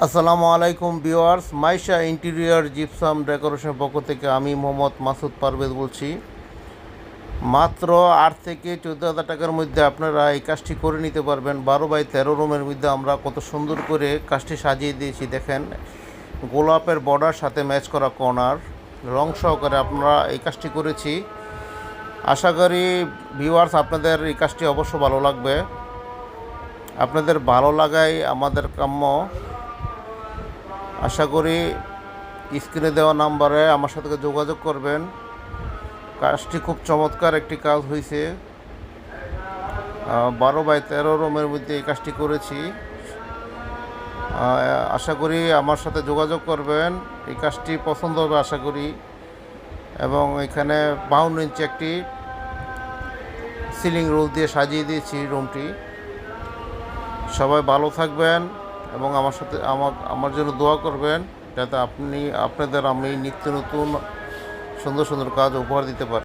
আসসালামু আলাইকুম viewers, Maisha interior gypsum decoration পক্ষ থেকে আমি মোহাম্মদ মাসুদ পারভেজ বলছি। মাত্র 8 থেকে 14,000 টাকার মধ্যে আপনারা এই কাজটি করে নিতে পারবেন। 12x13 রুমের মধ্যে আমরা কত সুন্দর করে কাজটি সাজিয়ে দিয়েছি। দেখেন, গোলাপের বর্ডার সাথে ম্যাচ করা কর্নার রং সহকারে আমরা এই কাজটি করেছি। আশা করি ভিউয়ার্স আপনাদের এই কাজটি অবশ্য ভালো লাগবে। আপনাদের ভালো লাগাই আমাদের কাম্য। আশা করি স্ক্রিনে দেওয়া নাম্বারে আমার সাথে যোগাযোগ করবেন। কাজটি খুব চমৎকার একটি কাজ হয়েছে। 12x13 রুমের মধ্যে এই কাজটি করেছি। আশা করি আমার সাথে যোগাযোগ করবেন, এই কাজটি পছন্দ হবে আশা করি। এবং এখানে 52 ইঞ্চি একটি সিলিং রোল দিয়ে সাজিয়ে দিয়েছি রুমটি। সবাই ভালো থাকবেন এবং আমার সাথে আমার জন্য দোয়া করবেন, যাতে আপনাদের আমি নিত্য নতুন সুন্দর সুন্দর কাজ উপহার দিতে পারি।